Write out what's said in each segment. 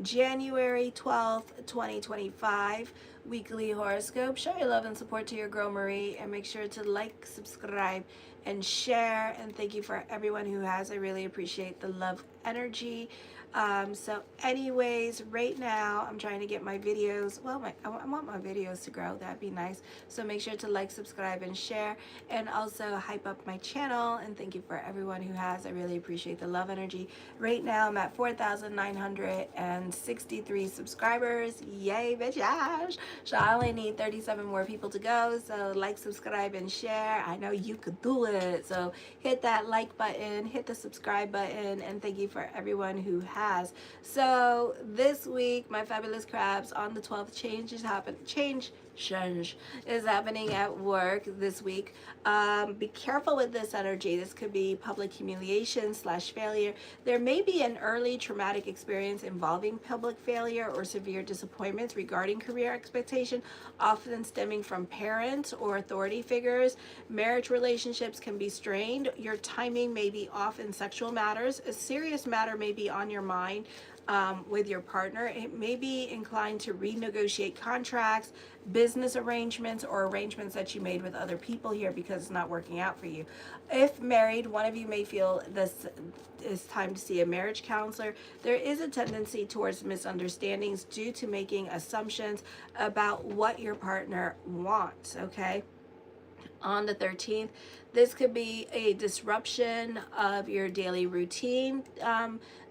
January 12th, 2025 weekly horoscope. Show your love and support to your girl Marie, and make sure to like, subscribe, and share. And thank you for everyone who has. I really appreciate the love energy. So anyways, right now I'm trying to get my videos, well, I want my videos to grow. That'd be nice. So make sure to like, subscribe, and share, and also hype up my channel. And thank you for everyone who has. I really appreciate the love energy. Right now I'm at 4,963 subscribers. Yay, bitch. So I only need 37 more people to go. So like, subscribe, and share. I know you could do it. So hit that like button, hit the subscribe button, and thank you for everyone who has. So this week, my fabulous crabs, on the 12th, change is happening at work this week. Be careful with this energy. This could be public humiliation / failure. There may be an early traumatic experience involving public failure or severe disappointments regarding career expectation, often stemming from parents or authority figures. Marriage relationships can be strained. Your timing may be off in sexual matters. A serious matter may be on your mind with your partner. It may be inclined to renegotiate contracts, business arrangements, or arrangements that you made with other people here because it's not working out for you. If married, one of you may feel this is time to see a marriage counselor. There is a tendency towards misunderstandings due to making assumptions about what your partner wants, okay? On the 13th, this could be a disruption of your daily routine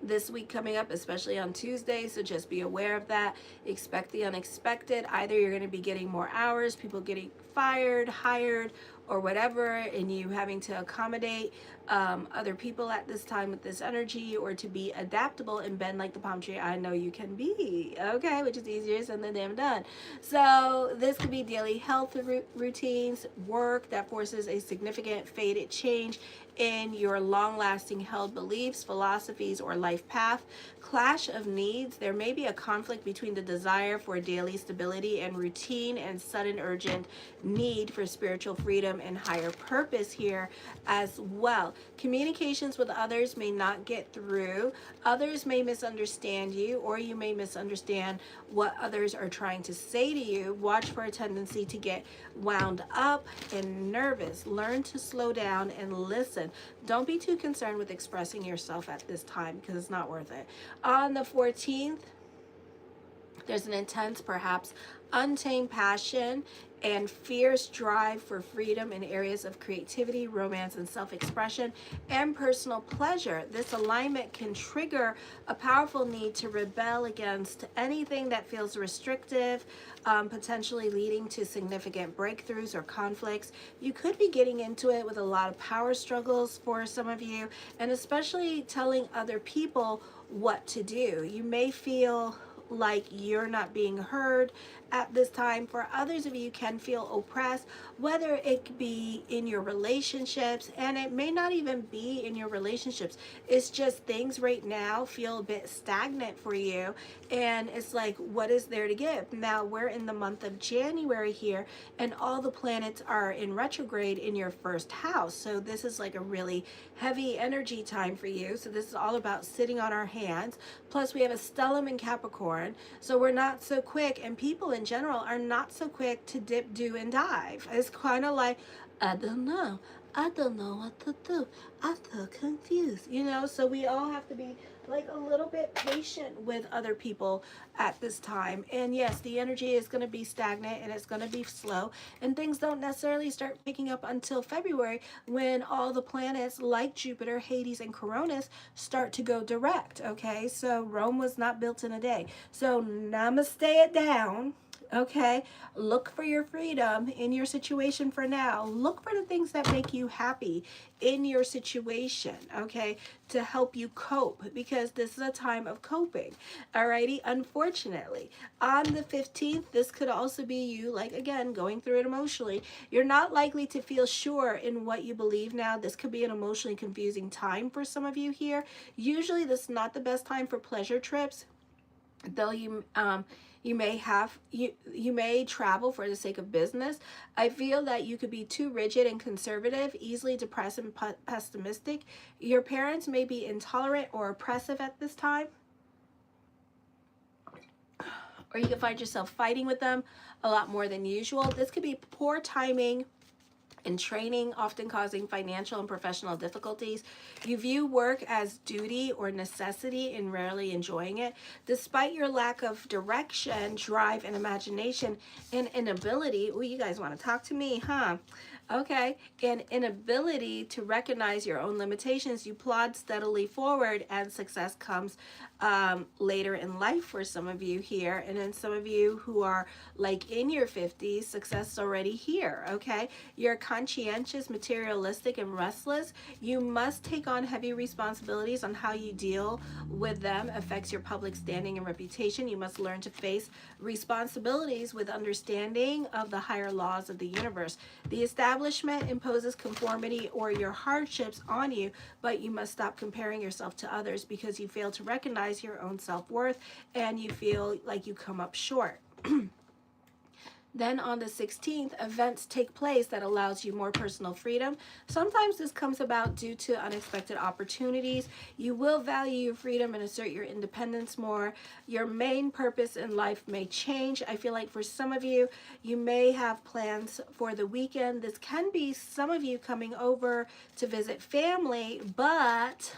this week coming up, especially on Tuesday. So just be aware of that. Expect the unexpected. Either you're going to be getting more hours, people getting fired, hired, or whatever, and you having to accommodate other people at this time with this energy, or to be adaptable and bend like the palm tree I know you can be, okay, which is easier said than damn done. So this could be daily health routines, work that forces a significant faded change in your long-lasting held beliefs, philosophies, or life path. Clash of needs. There may be a conflict between the desire for daily stability and routine and sudden urgent need for spiritual freedom and higher purpose here as well. Communications with others may not get through. Others may misunderstand you, or you may misunderstand what others are trying to say to you. Watch for a tendency to get wound up and nervous. Learn to slow down and listen. Don't be too concerned with expressing yourself at this time because it's not worth it. On the 14th, there's an intense, perhaps untamed passion and fierce drive for freedom in areas of creativity, romance, and self-expression, and personal pleasure. This alignment can trigger a powerful need to rebel against anything that feels restrictive, potentially leading to significant breakthroughs or conflicts. You could be getting into it with a lot of power struggles for some of you, and especially telling other people what to do. You may feel like you're not being heard at this time. For others of you, can feel oppressed, whether it be in your relationships, and it may not even be in your relationships. It's just things right now feel a bit stagnant for you, and it's like, what is there to give? Now we're in the month of January here, and all the planets are in retrograde in your first house. So this is like a really heavy energy time for you. So this is all about sitting on our hands. Plus we have a stellium in Capricorn, so we're not so quick, and people in general are not so quick to dip, do, and dive. It's kind of like, I don't know what to do, I feel confused, you know. So we all have to be like a little bit patient with other people at this time. And yes, the energy is going to be stagnant and it's going to be slow, and things don't necessarily start picking up until February, when all the planets like Jupiter, Hades, and Cronus start to go direct. Okay, so Rome was not built in a day. So namaste it down. Okay, look for your freedom in your situation for now. Look for the things that make you happy in your situation, okay, to help you cope, because this is a time of coping. Alrighty, unfortunately, on the 15th, this could also be you, like, again, going through it emotionally. You're not likely to feel sure in what you believe now. This could be an emotionally confusing time for some of you here. Usually, this is not the best time for pleasure trips, though you may travel for the sake of business. I feel that you could be too rigid and conservative, easily depressed and pessimistic. Your parents may be intolerant or oppressive at this time. or you can find yourself fighting with them a lot more than usual. This could be poor timing in training, often causing financial and professional difficulties. You view work as duty or necessity and rarely enjoying it. Despite your lack of direction, drive, and imagination, and inability, oh, you guys want to talk to me, huh? Okay, and inability to recognize your own limitations, you plod steadily forward, and success comes later in life for some of you here. And then some of you who are like in your 50s, success is already here. Okay, you're conscientious, materialistic, and restless. You must take on heavy responsibilities. On how you deal with them affects your public standing and reputation. You must learn to face responsibilities with understanding of the higher laws of the universe. The establishment imposes conformity or your hardships on you, but you must stop comparing yourself to others because you fail to recognize your own self-worth and you feel like you come up short. Then on the 16th, events take place that allows you more personal freedom. Sometimes this comes about due to unexpected opportunities. You will value your freedom and assert your independence more. Your main purpose in life may change. I feel like for some of you, you may have plans for the weekend. This can be some of you coming over to visit family, but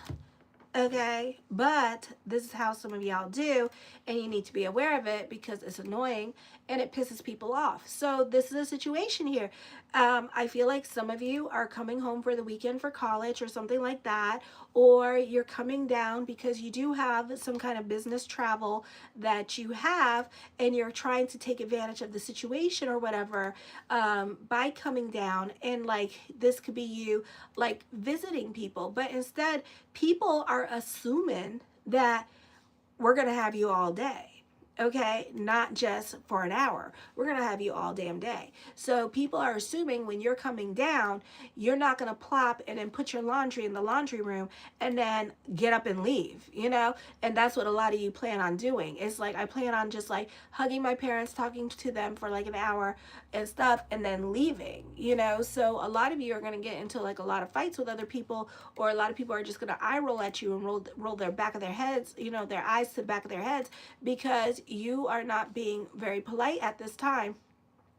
this is how some of y'all do, and you need to be aware of it because it's annoying and it pisses people off. So this is a situation here. I feel like some of you are coming home for the weekend for college or something like that, or you're coming down because you do have some kind of business travel that you have and you're trying to take advantage of the situation or whatever by coming down. And like this could be you like visiting people, but instead people are assuming that we're going to have you all day. Okay, not just for an hour. We're going to have you all damn day. So people are assuming when you're coming down, you're not going to plop and then put your laundry in the laundry room and then get up and leave, you know? And that's what a lot of you plan on doing. It's like I plan on just like hugging my parents, talking to them for like an hour and stuff, and then leaving, you know? So a lot of you are going to get into like a lot of fights with other people, or a lot of people are just going to eye roll at you and roll their back of their heads, you know, their eyes to the back of their heads, because you are not being very polite at this time.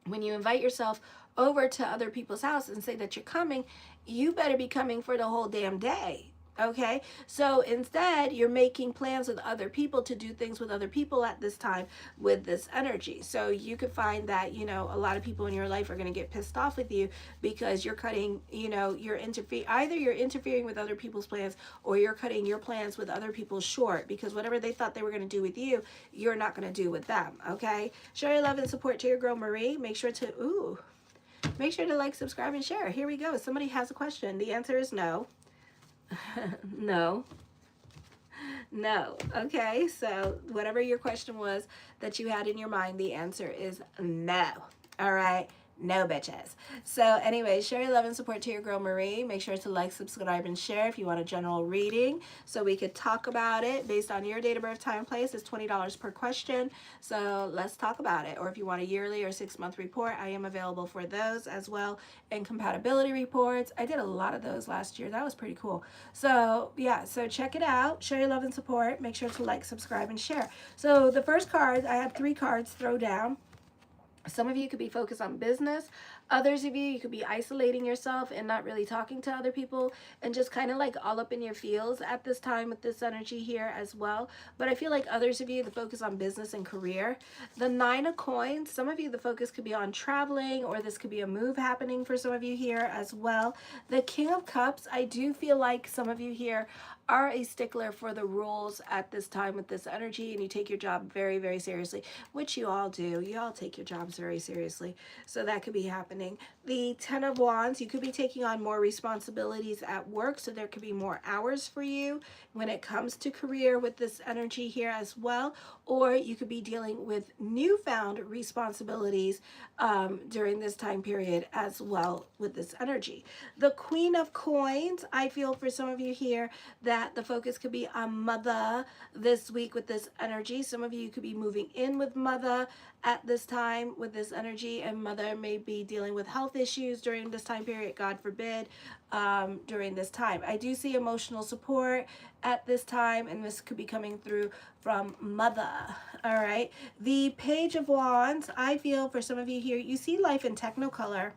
When you invite yourself over to other people's house and say that you're coming, you better be coming for the whole damn day. Okay, so instead you're making plans with other people to do things with other people at this time with this energy. So you could find that, you know, a lot of people in your life are going to get pissed off with you because you're cutting, you know, either you're interfering with other people's plans, or you're cutting your plans with other people short, because whatever they thought they were going to do with you, you're not going to do with them. Okay, show your love and support to your girl Marie. Make sure to like, subscribe, and share. Here we go. Somebody has a question. The answer is no. No. Okay, so whatever your question was that you had in your mind, the answer is no. All right, no bitches. So anyway, share your love and support to your girl Marie. Make sure to like, subscribe, and share if you want a general reading so we could talk about it based on your date of birth, time, and place. It's $20 per question, so let's talk about it. Or if you want a yearly or 6-month report, I am available for those as well, and compatibility reports. I did a lot of those last year. That was pretty cool. So yeah, so check it out. Share your love and support. Make sure to like, subscribe, and share. So the first card, I have 3 cards throw down. Some of you could be focused on business. Others of you could be isolating yourself and not really talking to other people and just kind of like all up in your feels at this time with this energy here as well. But I feel like others of you, the focus on business and career. The 9 of coins, some of you, the focus could be on traveling, or this could be a move happening for some of you here as well. The King of Cups, I do feel like some of you here are a stickler for the rules at this time with this energy, and you take your job very, very seriously, which you all do. You all take your jobs very seriously. So that could be happening. The 10 of Wands, you could be taking on more responsibilities at work, so there could be more hours for you when it comes to career with this energy here as well. Or you could be dealing with newfound responsibilities during this time period as well with this energy. The Queen of Coins, I feel for some of you here that the focus could be on mother this week with this energy. Some of you could be moving in with mother at this time with this energy, and mother may be dealing with health issues during this time period, God forbid, during this time. I do see emotional support at this time, and this could be coming through from mother. All right. The Page of Wands, I feel for some of you here, you see life in Technicolor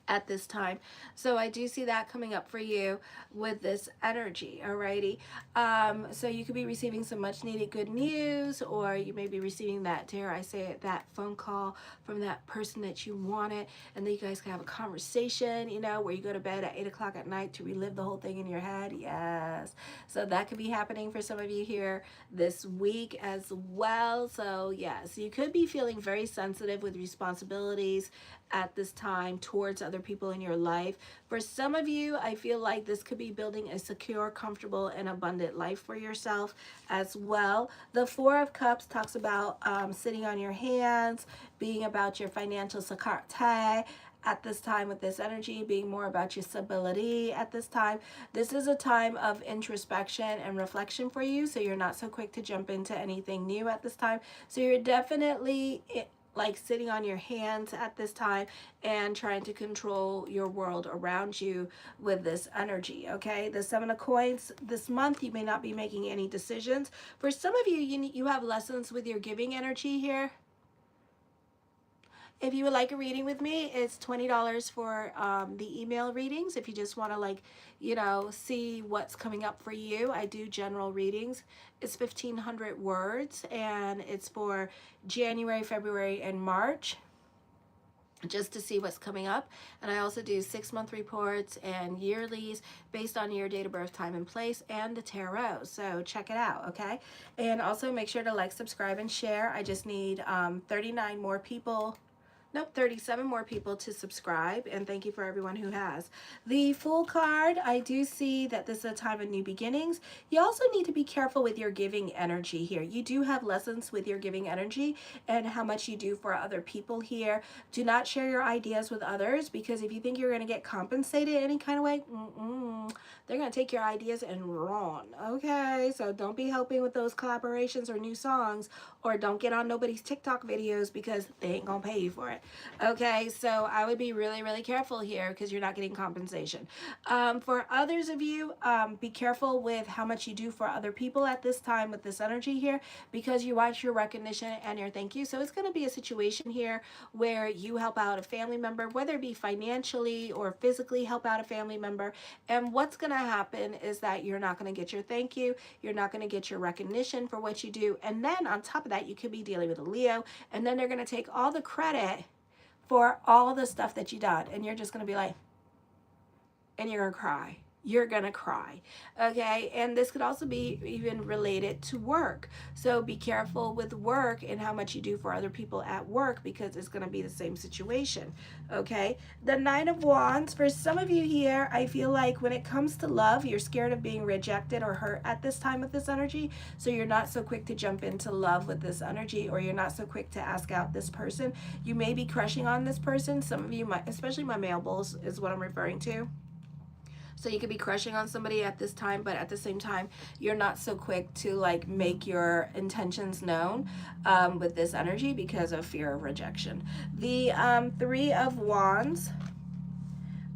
at this time. So I do see that coming up for you with this energy. Alrighty. So you could be receiving some much needed good news, or you may be receiving that, dare I say it, that phone call from that person that you wanted, and then you guys can have a conversation, you know, where you go to bed at 8 o'clock at night to relive the whole thing in your head. Yes. So that could be happening for some of you here this week as well. So yes, you could be feeling very sensitive with responsibilities at this time towards other people in your life. For some of you, I feel like this could be building a secure, comfortable, and abundant life for yourself as well. The Four of Cups talks about sitting on your hands, being about your financial security at this time with this energy, being more about your stability at this time. This is a time of introspection and reflection for you, so you're not so quick to jump into anything new at this time. So you're definitely like sitting on your hands at this time and trying to control your world around you with this energy. Okay, the Seven of Coins this month, you may not be making any decisions. For some of you, you have lessons with your giving energy here. If you would like a reading with me, it's $20 for the email readings. If you just want to, like, you know, see what's coming up for you, I do general readings. It's 1,500 words, and it's for January, February, and March, just to see what's coming up. And I also do 6-month reports and yearlies based on your date of birth, time, and place, and the tarot. So check it out, okay? And also make sure to like, subscribe, and share. I just need 39 more people. Nope, 37 more people to subscribe, and thank you for everyone who has. The Fool card, I do see that this is a time of new beginnings. You also need to be careful with your giving energy here. You do have lessons with your giving energy and how much you do for other people here. Do not share your ideas with others, because if you think you're going to get compensated any kind of way, they're going to take your ideas and run, okay? So don't be helping with those collaborations or new songs, or don't get on nobody's TikTok videos, because they ain't going to pay you for it. Okay, so I would be really, really careful here, because you're not getting compensation. For others of you, be careful with how much you do for other people at this time with this energy here, because you want your recognition and your thank you. So it's going to be a situation here where you help out a family member, whether it be financially or physically help out a family member. And what's going to happen is that you're not going to get your thank you. You're not going to get your recognition for what you do. And then on top of that, you could be dealing with a Leo, and then they're going to take all the credit for all the stuff that you done, and you're just going to be like, and you're going to cry. You're going to cry. Okay, and this could also be even related to work. So be careful with work and how much you do for other people at work, because it's going to be the same situation. Okay, the Nine of Wands, for some of you here, I feel like when it comes to love, you're scared of being rejected or hurt at this time with this energy. So you're not so quick to jump into love with this energy, or you're not so quick to ask out this person. You may be crushing on this person. Some of you might, especially my male bulls is what I'm referring to. So you could be crushing on somebody at this time, but at the same time, you're not so quick to like make your intentions known with this energy because of fear of rejection. The Three of Wands,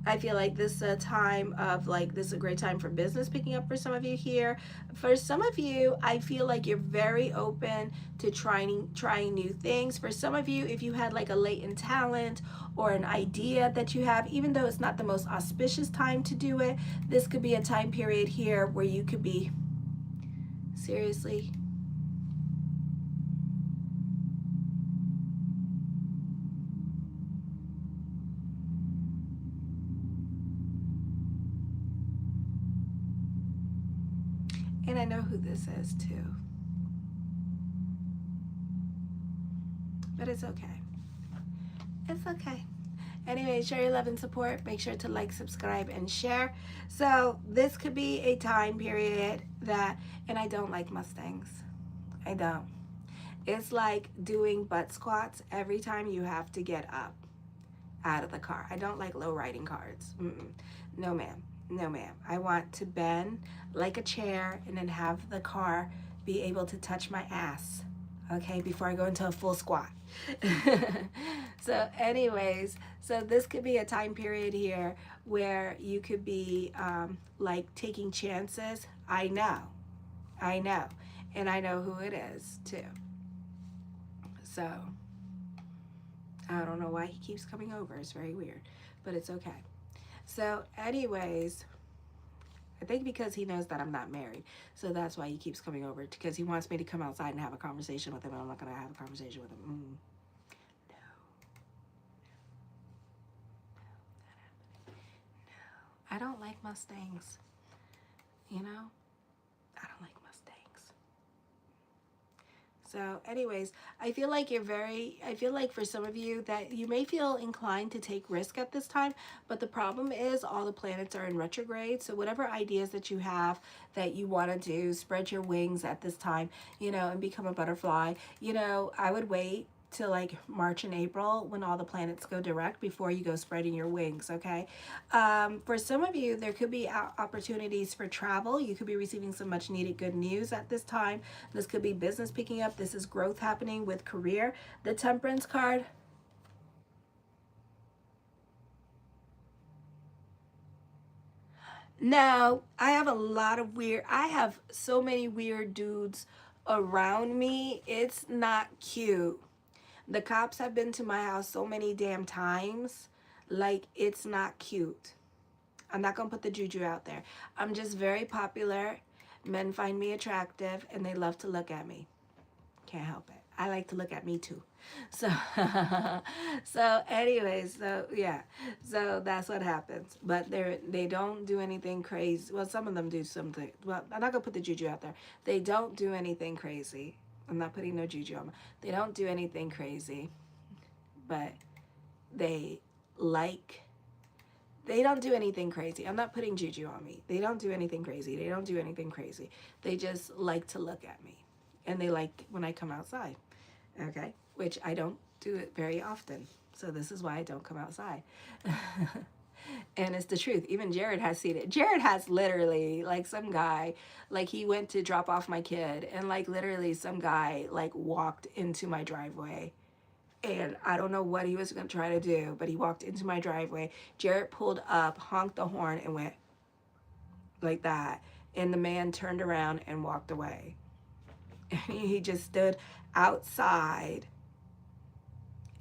I feel like this is a time of like, this is a great time for business picking up for some of you here. For some of you, I feel like you're very open to trying new things. For some of you, if you had like a latent talent or an idea that you have, even though it's not the most auspicious time to do it, this could be a time period here where you could be, seriously, and I know who this is too, but it's okay. It's okay. Anyway, share your love and support. Make sure to like, subscribe, and share. So this could be a time period that, and I don't like Mustangs. I don't. It's like doing butt squats every time you have to get up out of the car. I don't like low riding cars. No, ma'am. No, ma'am. I want to bend like a chair and then have the car be able to touch my ass, okay, before I go into a full squat. So anyways, so this could be a time period here where you could be like taking chances. I know, and I know who it is too. So I don't know why he keeps coming over. It's very weird, but it's okay. So anyways, I think because he knows that I'm not married. So that's why he keeps coming over, because he wants me to come outside and have a conversation with him, and I'm not going to have a conversation with him. No. I don't like Mustangs. You know? I don't like Mustangs. So anyways, I feel like for some of you that you may feel inclined to take risk at this time, but the problem is all the planets are in retrograde. So whatever ideas that you have that you want to do, spread your wings at this time, you know, and become a butterfly. You know, I would wait till like March and April when all the planets go direct before you go spreading your wings, okay? For some of you, there could be opportunities for travel. You could be receiving some much needed good news at this time. This could be business picking up. This is growth happening with career. The Temperance card. Now, I have so many weird dudes around me. It's not cute. The cops have been to my house so many damn times. Like, it's not cute. I'm not going to put the juju out there. I'm just very popular. Men find me attractive, and they love to look at me. Can't help it. I like to look at me, too. So, so anyways, so yeah. So that's what happens. But they don't do anything crazy. Well, some of them do something. Well, I'm not going to put the juju out there. They don't do anything crazy. I'm not putting no juju on them. They don't do anything crazy, but they don't do anything crazy. I'm not putting juju on me. They don't do anything crazy. They don't do anything crazy. They just like to look at me, and they like when I come outside, okay? Which I don't do it very often. So this is why I don't come outside. And it's the truth. Even Jared has seen it. Jared has literally, like, some guy, like, he went to drop off my kid, and like literally some guy like walked into my driveway, and I don't know what he was going to try to do, but he walked into my driveway. Jared pulled up, honked the horn, and went like that, and the man turned around and walked away. And he just stood outside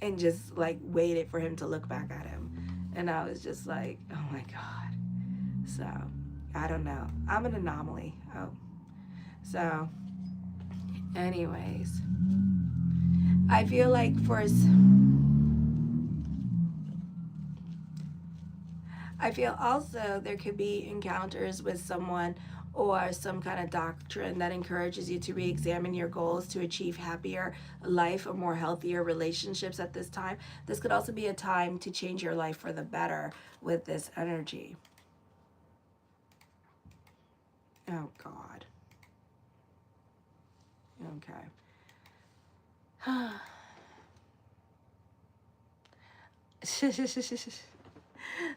and just like waited for him to look back at him. And I was just like, oh my God. So, I don't know. I'm an anomaly. Oh. So, anyways. I feel like I feel also there could be encounters with someone or some kind of doctrine that encourages you to re-examine your goals to achieve happier life or more healthier relationships at this time. This could also be a time to change your life for the better with this energy. Oh, God. Okay.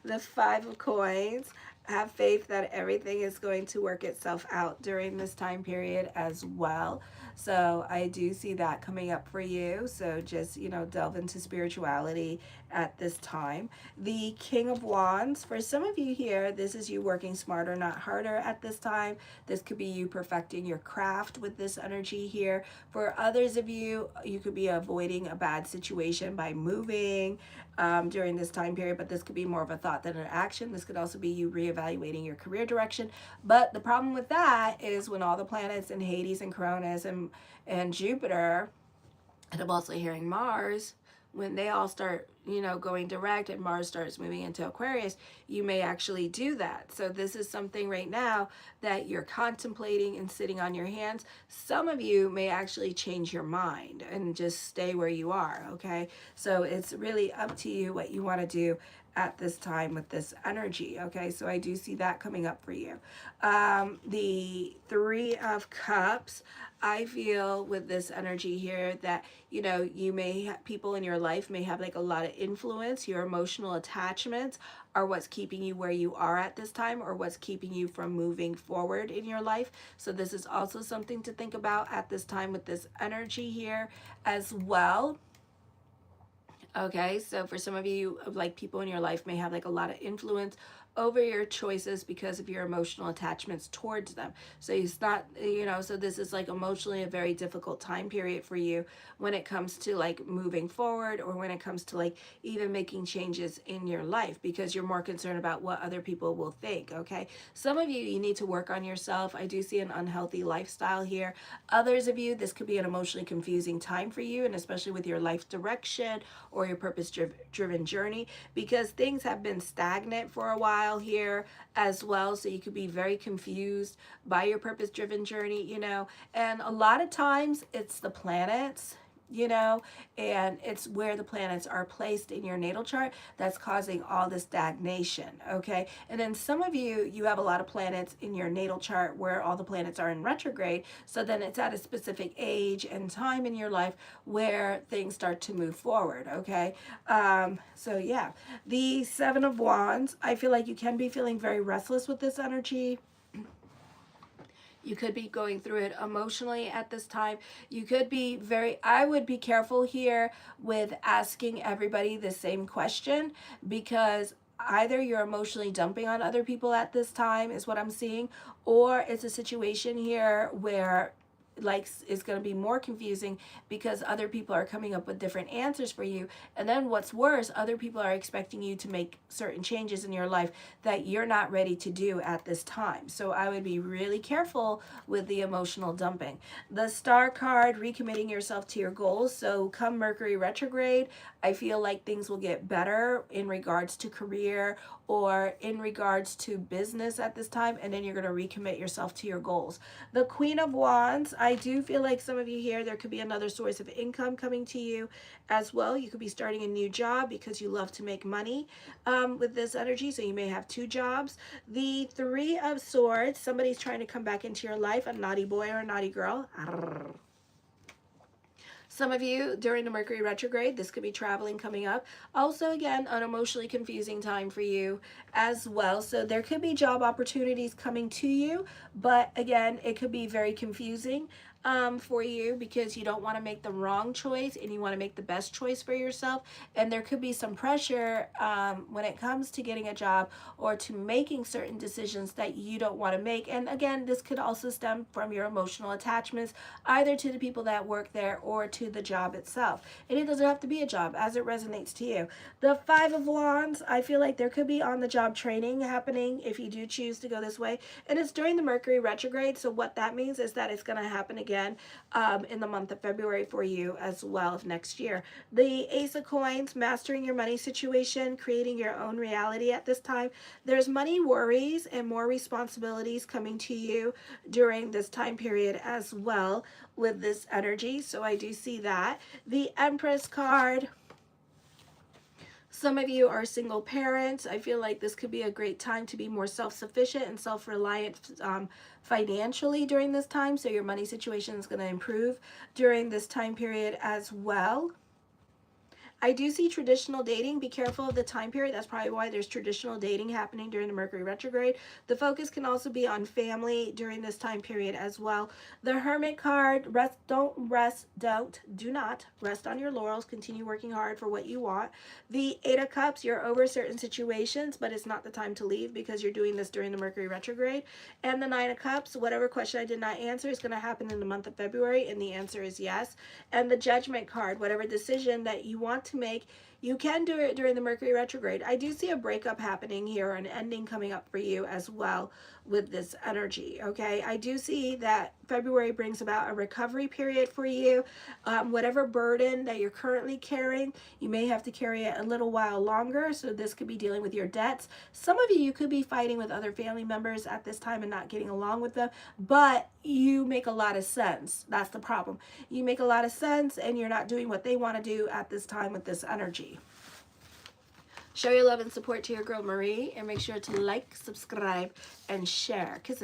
The Five of Coins. Have faith that everything is going to work itself out during this time period as well. So I do see that coming up for you. So just, you know, delve into spirituality at this time. The King of Wands. For some of you here, this is you working smarter, not harder at this time. This could be you perfecting your craft with this energy here. For others of you, you could be avoiding a bad situation by moving during this time period, but this could be more of a thought than an action. This could also be you reevaluating your career direction. But the problem with that is when all the planets in Hades and Cronus and Jupiter, and I'm also hearing Mars, when they all start, you know, going direct and Mars starts moving into Aquarius, you may actually do that. So this is something right now that you're contemplating and sitting on your hands. Some of you may actually change your mind and just stay where you are, okay? So it's really up to you what you want to do at this time with this energy, okay? So I do see that coming up for you. The Three of Cups, I feel with this energy here that, you know, you may people in your life may have like a lot of influence. Your emotional attachments are what's keeping you where you are at this time, or what's keeping you from moving forward in your life. So this is also something to think about at this time with this energy here as well. Okay, so for some of you, like, people in your life may have like a lot of influence over your choices because of your emotional attachments towards them. So it's not, so this is like emotionally a very difficult time period for you when it comes to like moving forward, or when it comes to like even making changes in your life, because you're more concerned about what other people will think. Okay, some of you need to work on yourself. I do see an unhealthy lifestyle here. Others of you, this could be an emotionally confusing time for you, and especially with your life direction or your purpose driven journey, because things have been stagnant for a while here as well. So you could be very confused by your purpose driven journey, and a lot of times it's the planets, and it's where the planets are placed in your natal chart that's causing all the stagnation. Okay, and then some of you have a lot of planets in your natal chart where all the planets are in retrograde, so then it's at a specific age and time in your life where things start to move forward. Okay, so yeah, the Seven of Wands, I feel like you can be feeling very restless with this energy. You could be going through it emotionally at this time. You could be I would be careful here with asking everybody the same question, because either you're emotionally dumping on other people at this time is what I'm seeing, or it's a situation here where like is going to be more confusing because other people are coming up with different answers for you. And then what's worse, other people are expecting you to make certain changes in your life that you're not ready to do at this time. So I would be really careful with the emotional dumping. The Star card, recommitting yourself to your goals. So come Mercury retrograde, I feel like things will get better in regards to career or in regards to business at this time, and then you're going to recommit yourself to your goals. The Queen of Wands, I do feel like some of you here, there could be another source of income coming to you as well. You could be starting a new job because you love to make money with this energy, so you may have two jobs. The Three of Swords, somebody's trying to come back into your life, a naughty boy or a naughty girl. Some of you during the Mercury retrograde, this could be traveling coming up. Also, again, an emotionally confusing time for you as well. So there could be job opportunities coming to you, but again, it could be very confusing for you because you don't want to make the wrong choice and you want to make the best choice for yourself. And there could be some pressure when it comes to getting a job or to making certain decisions that you don't want to make. And again, this could also stem from your emotional attachments, either to the people that work there or to the job itself. And it doesn't have to be a job as it resonates to you. The Five of Wands, I feel like there could be on-the-job training happening if you do choose to go this way. And it's during the Mercury retrograde, so what that means is that it's going to happen again in the month of February for you as well of next year. The Ace of Coins, mastering your money situation, creating your own reality at this time. There's money worries and more responsibilities coming to you during this time period as well with this energy, so I do see that. The Empress card, some of you are single parents. I feel like this could be a great time to be more self-sufficient and self-reliant financially during this time. So your money situation is going to improve during this time period as well. I do see traditional dating. Be careful of the time period. That's probably why there's traditional dating happening during the Mercury retrograde. The focus can also be on family during this time period as well. The Hermit card, do not rest on your laurels. Continue working hard for what you want. The Eight of Cups, you're over certain situations, but it's not the time to leave because you're doing this during the Mercury retrograde. And the Nine of Cups, whatever question I did not answer is going to happen in the month of February, and the answer is yes. And the Judgment card, whatever decision that you want to make, you can do it during the Mercury retrograde. I do see a breakup happening here, an ending coming up for you as well with this energy. Okay, I do see that February brings about a recovery period for you. Whatever burden that you're currently carrying, you may have to carry it a little while longer. So this could be dealing with your debts. Some of you could be fighting with other family members at this time and not getting along with them, but you make a lot of sense. That's the problem. You make a lot of sense and you're not doing what they want to do at this time with this energy. Show your love and support to your girl Marie, and make sure to like, subscribe, and share. Kisses.